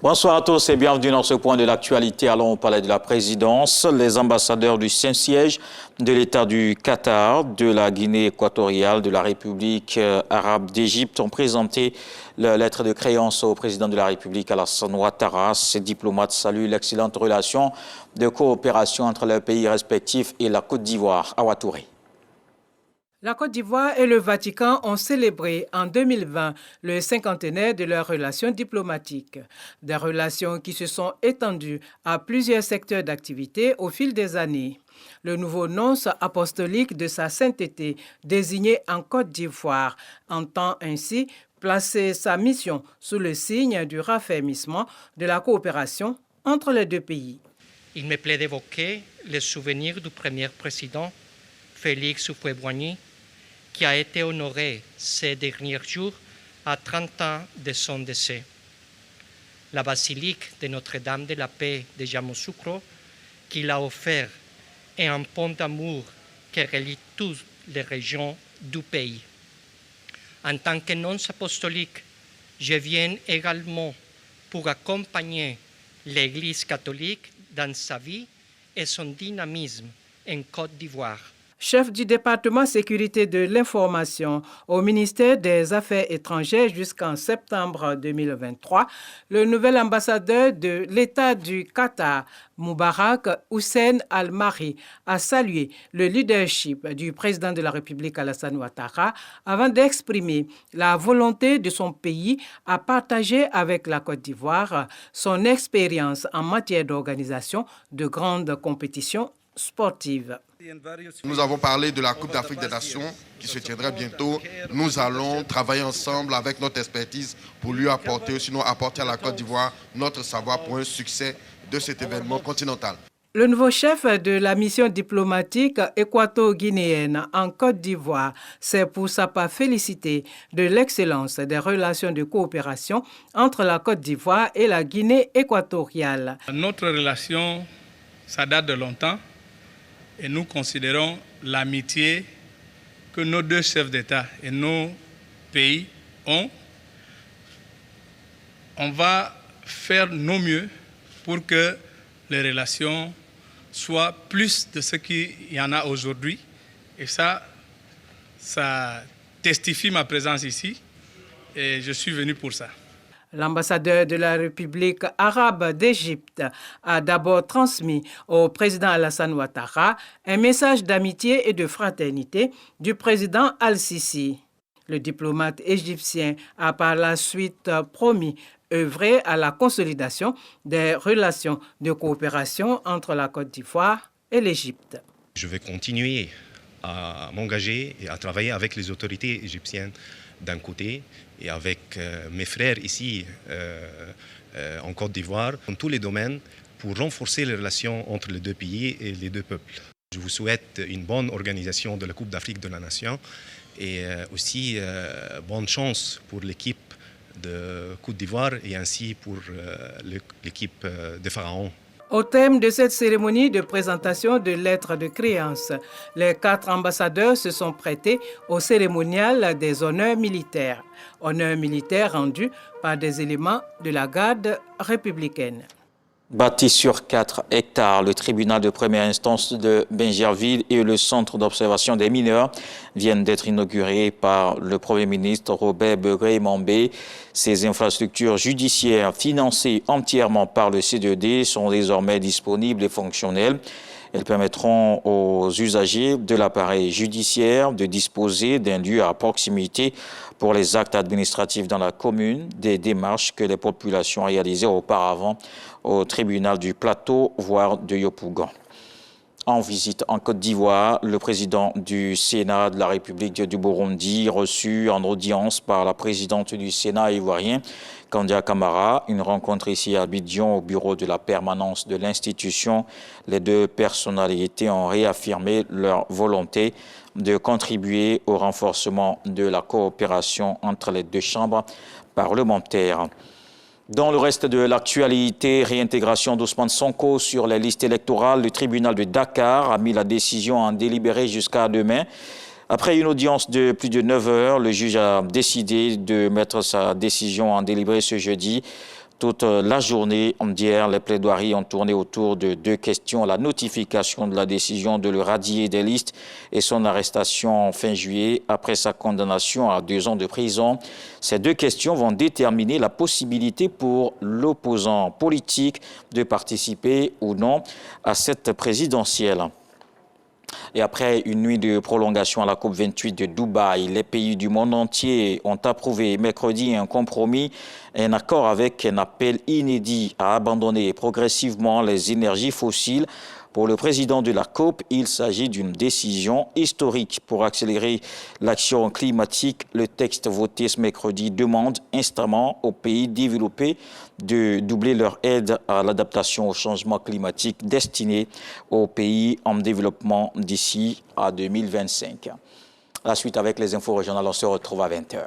Bonsoir à tous et bienvenue dans ce point de l'actualité. Allons au palais de la présidence. Les ambassadeurs du Saint-Siège de l'État du Qatar, de la Guinée équatoriale, de la République arabe d'Égypte ont présenté leur lettre de créance au président de la République Alassane Ouattara. Ces diplomates saluent l'excellente relation de coopération entre leurs pays respectifs et la Côte d'Ivoire. Awa Touré. La Côte d'Ivoire et le Vatican ont célébré en 2020 le cinquantenaire de leurs relations diplomatiques. Des relations qui se sont étendues à plusieurs secteurs d'activité au fil des années. Le nouveau nonce apostolique de sa sainteté, désigné en Côte d'Ivoire, entend ainsi placer sa mission sous le signe du raffermissement de la coopération entre les deux pays. Il me plaît d'évoquer les souvenirs du premier président, Félix Houphouët-Boigny, qui a été honoré ces derniers jours à 30 ans de son décès. La basilique de Notre-Dame de la Paix de Yamoussoukro, qu'il a offert, est un pont d'amour qui relie toutes les régions du pays. En tant que nonce apostolique, je viens également pour accompagner l'Église catholique dans sa vie et son dynamisme en Côte d'Ivoire. Chef du département sécurité de l'information au ministère des Affaires étrangères jusqu'en septembre 2023, le nouvel ambassadeur de l'État du Qatar, Moubarak Hussein Al-Mahri, a salué le leadership du président de la République Alassane Ouattara avant d'exprimer la volonté de son pays à partager avec la Côte d'Ivoire son expérience en matière d'organisation de grandes compétitions sportives. Nous avons parlé de la Coupe d'Afrique des Nations qui se tiendra bientôt. Nous allons travailler ensemble avec notre expertise pour lui apporter, sinon apporter à la Côte d'Ivoire notre savoir pour un succès de cet événement continental. Le nouveau chef de la mission diplomatique équato-guinéenne en Côte d'Ivoire s'est pour sa part félicité de l'excellence des relations de coopération entre la Côte d'Ivoire et la Guinée équatoriale. Notre relation, ça date de longtemps. Et nous considérons l'amitié que nos deux chefs d'État et nos pays ont. On va faire nos mieux pour que les relations soient plus de ce qu'il y en a aujourd'hui. Et ça testifie ma présence ici. Et je suis venu pour ça. L'ambassadeur de la République arabe d'Égypte a d'abord transmis au président Alassane Ouattara un message d'amitié et de fraternité du président Al-Sisi. Le diplomate égyptien a par la suite promis œuvrer à la consolidation des relations de coopération entre la Côte d'Ivoire et l'Égypte. Je vais continuer à m'engager et à travailler avec les autorités égyptiennes d'un côté et avec mes frères ici en Côte d'Ivoire, dans tous les domaines, pour renforcer les relations entre les deux pays et les deux peuples. Je vous souhaite une bonne organisation de la Coupe d'Afrique de la Nation et aussi bonne chance pour l'équipe de Côte d'Ivoire et ainsi pour l'équipe de Pharaon. Au thème de cette cérémonie de présentation de lettres de créance, les 4 ambassadeurs se sont prêtés au cérémonial des honneurs militaires rendus par des éléments de la garde républicaine. Bâti sur 4 hectares, le tribunal de première instance de Bingerville et le centre d'observation des mineurs viennent d'être inaugurés par le Premier ministre Robert Begré-Mambé. Ces infrastructures judiciaires financées entièrement par le CDD sont désormais disponibles et fonctionnelles. Elles permettront aux usagers de l'appareil judiciaire de disposer d'un lieu à proximité pour les actes administratifs dans la commune, des démarches que les populations réalisaient auparavant au tribunal du Plateau, voire de Yopougon. En visite en Côte d'Ivoire, le président du Sénat de la République du Burundi, reçu en audience par la présidente du Sénat ivoirien, Kandia Camara, une rencontre ici à Abidjan au bureau de la permanence de l'institution. Les deux personnalités ont réaffirmé leur volonté de contribuer au renforcement de la coopération entre les deux chambres parlementaires. Dans le reste de l'actualité, réintégration d'Ousmane Sonko sur les listes électorales, le tribunal de Dakar a mis la décision en délibéré jusqu'à demain. Après une audience de plus de 9 heures, le juge a décidé de mettre sa décision en délibéré ce jeudi. Toute la journée d'hier, les plaidoiries ont tourné autour de deux questions. La notification de la décision de le radier des listes et son arrestation fin juillet après sa condamnation à 2 ans de prison. Ces deux questions vont déterminer la possibilité pour l'opposant politique de participer ou non à cette présidentielle. Et après une nuit de prolongation à la COP28 de Dubaï, les pays du monde entier ont approuvé mercredi un compromis, un accord avec un appel inédit à abandonner progressivement les énergies fossiles. Pour le président de la COP, il s'agit d'une décision historique pour accélérer l'action climatique. Le texte voté ce mercredi demande instamment aux pays développés de doubler leur aide à l'adaptation au changement climatique destinée aux pays en développement d'ici à 2025. La suite avec les infos régionales, on se retrouve à 20h.